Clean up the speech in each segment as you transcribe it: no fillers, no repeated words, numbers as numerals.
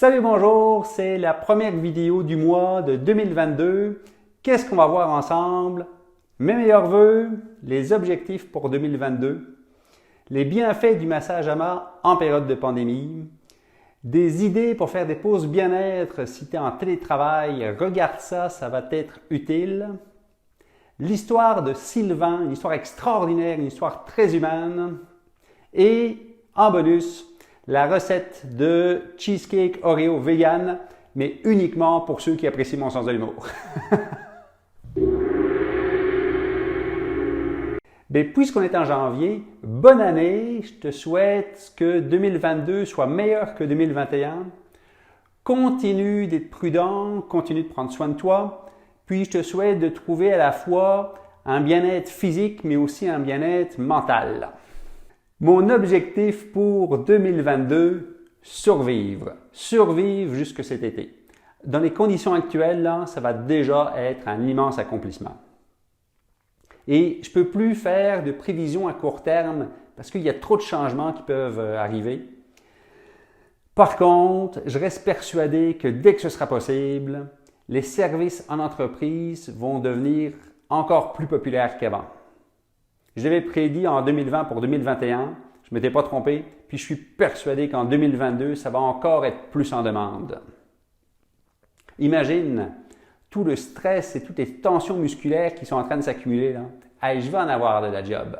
Salut, bonjour, c'est la première vidéo du mois de 2022. Qu'est-ce qu'on va voir ensemble? Mes meilleurs vœux, les objectifs pour 2022, les bienfaits du massage AMA en période de pandémie, des idées pour faire des pauses bien-être si tu es en télétravail, regarde ça, ça va t'être utile. L'histoire de Sylvain, une histoire extraordinaire, une histoire très humaine. Et en bonus, la recette de cheesecake Oreo vegan, mais uniquement pour ceux qui apprécient mon sens de l'humour. Puisqu'on est en janvier, bonne année, je te souhaite que 2022 soit meilleur que 2021. Continue d'être prudent, continue de prendre soin de toi, puis je te souhaite de trouver à la fois un bien-être physique, mais aussi un bien-être mental. Mon objectif pour 2022, survivre. Survivre jusque cet été. Dans les conditions actuelles, là, ça va déjà être un immense accomplissement. Et je ne peux plus faire de prévisions à court terme parce qu'il y a trop de changements qui peuvent arriver. Par contre, je reste persuadé que dès que ce sera possible, les services en entreprise vont devenir encore plus populaires qu'avant. Je l'avais prédit en 2020 pour 2021, je ne m'étais pas trompé, puis je suis persuadé qu'en 2022, ça va encore être plus en demande. Imagine tout le stress et toutes les tensions musculaires qui sont en train de s'accumuler. Hey, je vais en avoir de la job.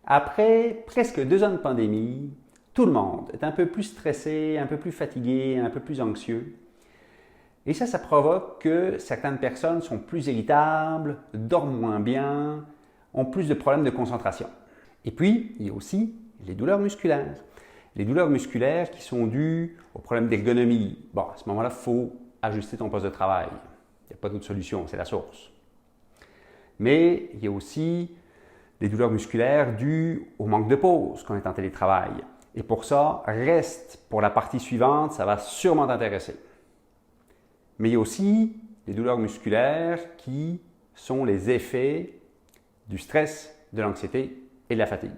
Après presque 2 ans de pandémie, tout le monde est un peu plus stressé, un peu plus fatigué, un peu plus anxieux. Et ça provoque que certaines personnes sont plus irritables, dorment moins bien, ont plus de problèmes de concentration. Et puis, il y a aussi les douleurs musculaires. Les douleurs musculaires qui sont dues aux problèmes d'ergonomie. Bon, à ce moment-là, il faut ajuster ton poste de travail. Il n'y a pas d'autre solution, c'est la source. Mais il y a aussi les douleurs musculaires dues au manque de pause quand on est en télétravail. Et pour ça, reste pour la partie suivante, ça va sûrement t'intéresser. Mais il y a aussi les douleurs musculaires qui sont les effets du stress, de l'anxiété et de la fatigue.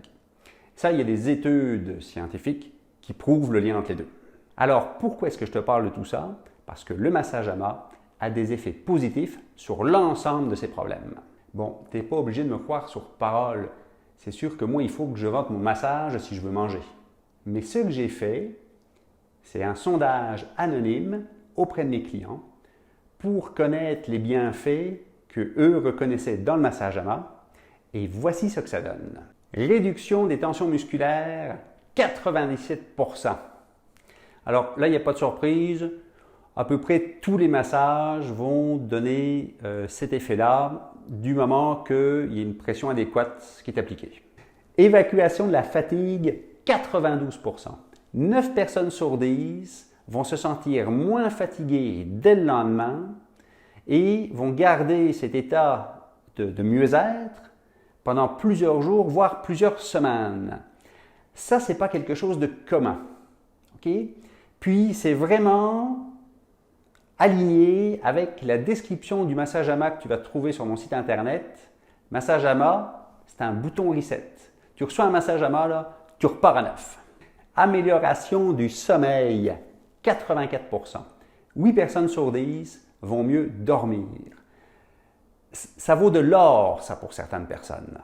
Ça, il y a des études scientifiques qui prouvent le lien entre les deux. Alors, pourquoi est-ce que je te parle de tout ça? Parce que le massage AMA a des effets positifs sur l'ensemble de ces problèmes. Bon, tu n'es pas obligé de me croire sur parole. C'est sûr que moi, il faut que je vende mon massage si je veux manger. Mais ce que j'ai fait, c'est un sondage anonyme auprès de mes clients pour connaître les bienfaits qu'eux reconnaissaient dans le massage AMA. Et voici ce que ça donne. Réduction des tensions musculaires, 97%. Alors là, il n'y a pas de surprise. À peu près tous les massages vont donner cet effet-là du moment qu'il y a une pression adéquate qui est appliquée. Évacuation de la fatigue, 92%. 9 personnes sur 10 vont se sentir moins fatiguées dès le lendemain et vont garder cet état de mieux-être pendant plusieurs jours, voire plusieurs semaines. Ça, ce n'est pas quelque chose de commun. Okay? Puis, c'est vraiment aligné avec la description du massage AMA que tu vas trouver sur mon site internet. Massage AMA, c'est un bouton reset. Tu reçois un massage AMA, là, tu repars à neuf. Amélioration du sommeil, 84%. 8 personnes sur 10 vont mieux dormir. Ça vaut de l'or, ça, pour certaines personnes.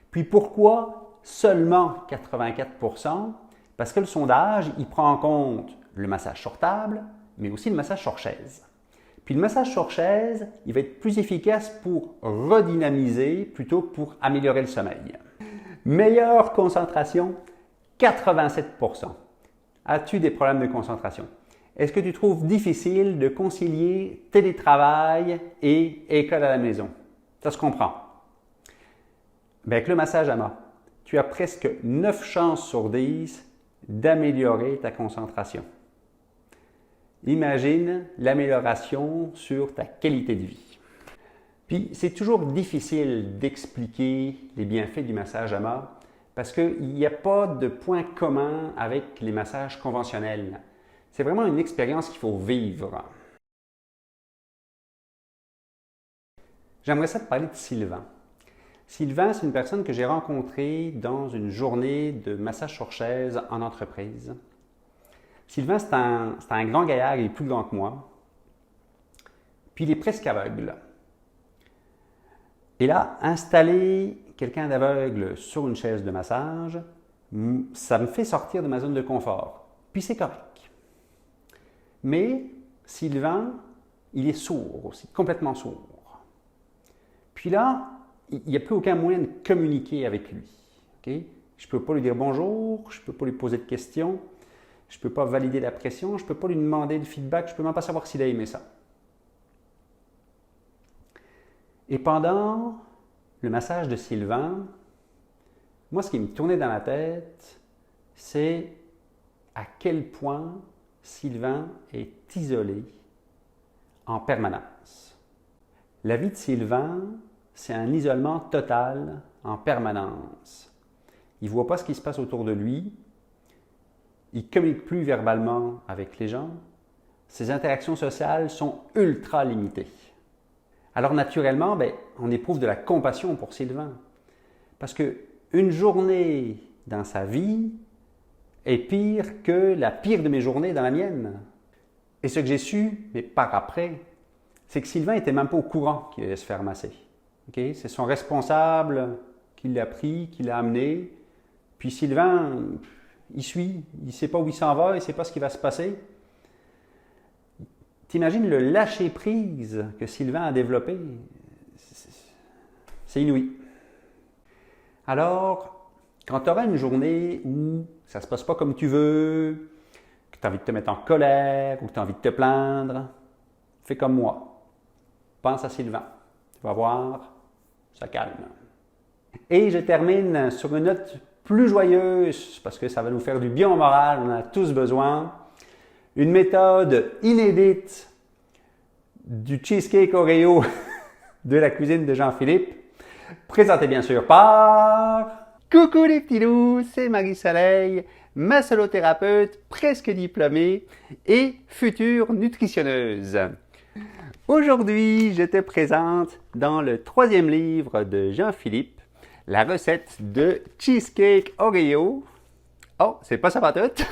Puis pourquoi seulement 84%? Parce que le sondage, il prend en compte le massage sur table, mais aussi le massage sur chaise. Puis le massage sur chaise, il va être plus efficace pour redynamiser plutôt que pour améliorer le sommeil. Meilleure concentration, 87%. As-tu des problèmes de concentration? Est-ce que tu trouves difficile de concilier télétravail et école à la maison? Ça se comprend. Avec le massage AMA, tu as presque 9 chances sur 10 d'améliorer ta concentration. Imagine l'amélioration sur ta qualité de vie. Puis, c'est toujours difficile d'expliquer les bienfaits du massage AMA parce qu'il n'y a pas de point commun avec les massages conventionnels. C'est vraiment une expérience qu'il faut vivre. J'aimerais ça te parler de Sylvain. Sylvain, c'est une personne que j'ai rencontrée dans une journée de massage sur chaise en entreprise. Sylvain, c'est un grand gaillard, il est plus grand que moi. Puis il est presque aveugle. Et là, installer quelqu'un d'aveugle sur une chaise de massage, ça me fait sortir de ma zone de confort. Puis c'est correct. Mais Sylvain, il est sourd aussi, complètement sourd. Puis là, il n'y a plus aucun moyen de communiquer avec lui. Okay? Je ne peux pas lui dire bonjour, je ne peux pas lui poser de questions, je ne peux pas valider la pression, je ne peux pas lui demander de feedback, je ne peux même pas savoir s'il a aimé ça. Et pendant le massage de Sylvain, moi, ce qui me tournait dans la tête, c'est à quel point Sylvain est isolé en permanence. La vie de Sylvain, c'est un isolement total en permanence. Il ne voit pas ce qui se passe autour de lui, il ne communique plus verbalement avec les gens, ses interactions sociales sont ultra limitées. Alors naturellement, on éprouve de la compassion pour Sylvain, parce qu'une journée dans sa vie est pire que la pire de mes journées dans la mienne. Et ce que j'ai su, mais par après, c'est que Sylvain n'était même pas au courant qu'il allait se faire masser. Okay? C'est son responsable qui l'a pris, qui l'a amené. Puis Sylvain, il suit, il ne sait pas où il s'en va, il ne sait pas ce qui va se passer. T'imagines le lâcher-prise que Sylvain a développé? C'est inouï. Alors, quand tu auras une journée où ça ne se passe pas comme tu veux, que tu as envie de te mettre en colère ou que tu as envie de te plaindre, fais comme moi. Pense à Sylvain. Tu vas voir, ça calme. Et je termine sur une note plus joyeuse, parce que ça va nous faire du bien au moral, on en a tous besoin. Une méthode inédite du cheesecake Oreo de la cuisine de Jean-Philippe, présentée bien sûr par... Coucou les petits loups, c'est Marie-Soleil, massothérapeute presque diplômée et future nutritionneuse. Aujourd'hui, je te présente dans le 3e livre de Jean-Philippe la recette de cheesecake Oreo. Oh, c'est pas ça pantoute!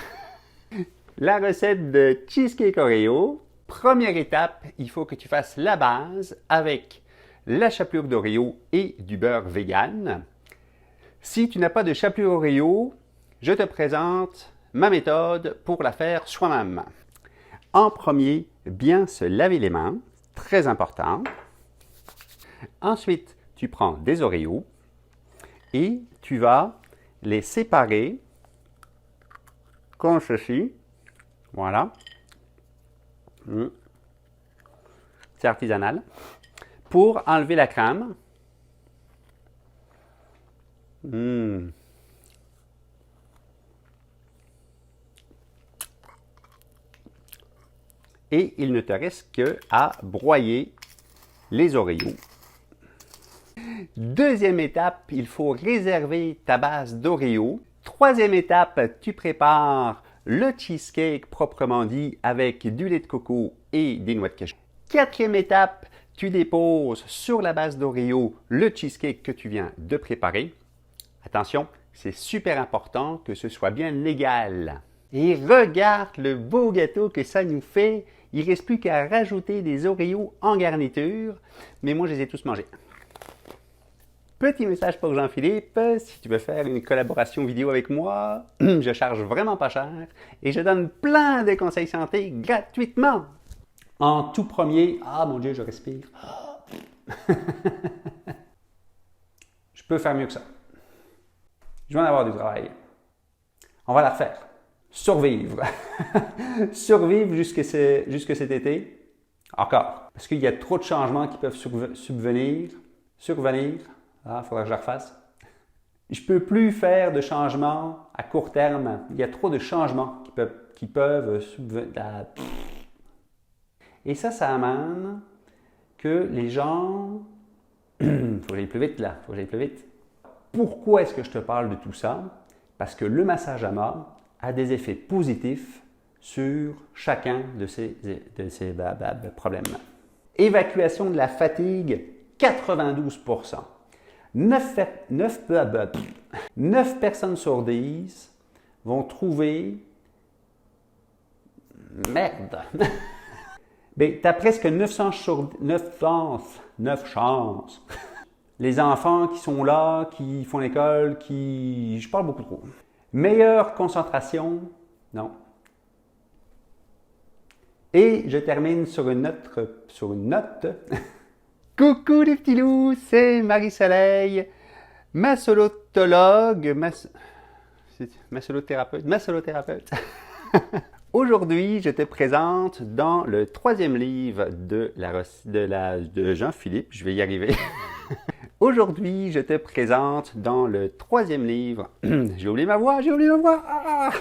La recette de cheesecake Oreo. Première étape, il faut que tu fasses la base avec la chapelure d'Oreo et du beurre vegan. Si tu n'as pas de chapelure Oreo, je te présente ma méthode pour la faire soi-même. En premier, bien se laver les mains, très important. Ensuite, tu prends des Oreos et tu vas les séparer comme ceci. Voilà. C'est artisanal. Pour enlever la crème. Et il ne te reste qu'à broyer les Oreos. Deuxième étape, il faut réserver ta base d'Oreo. Troisième étape, tu prépares le cheesecake proprement dit avec du lait de coco et des noix de cajou. Quatrième étape, tu déposes sur la base d'Oreo le cheesecake que tu viens de préparer. Attention, c'est super important que ce soit bien légal. Et regarde le beau gâteau que ça nous fait. Il ne reste plus qu'à rajouter des Oreos en garniture. Mais moi, je les ai tous mangés. Petit message pour Jean-Philippe, si tu veux faire une collaboration vidéo avec moi, je charge vraiment pas cher et je donne plein de conseils santé gratuitement. En tout premier, ah mon Dieu, je respire. Je peux faire mieux que ça. Je vais en avoir du travail. On va la refaire. Survivre. Survivre jusque cet été. Encore. Parce qu'il y a trop de changements qui peuvent survenir. Ah, il faudra que je la refasse. Je ne peux plus faire de changements à court terme. Il y a trop de changements qui peuvent subvenir. Et ça amène que les gens... Il faut que j'aille plus vite là, Pourquoi est-ce que je te parle de tout ça? Parce que le massage à mort a des effets positifs sur chacun de ces problèmes. Évacuation de la fatigue, 92%. 9 personnes sur 10 vont trouver Merde! Ben, t'as presque 9 chances. Les enfants qui sont là, qui font l'école, qui... Je parle beaucoup trop. Meilleure concentration? Non. Et je termine sur une note. Coucou les petits loups, c'est Marie-Soleil, massolotologue, massolothérapeute. Aujourd'hui, je te présente dans le 3e livre de Jean-Philippe, je vais y arriver. Aujourd'hui, je te présente dans le 3e livre. J'ai oublié ma voix. Ah!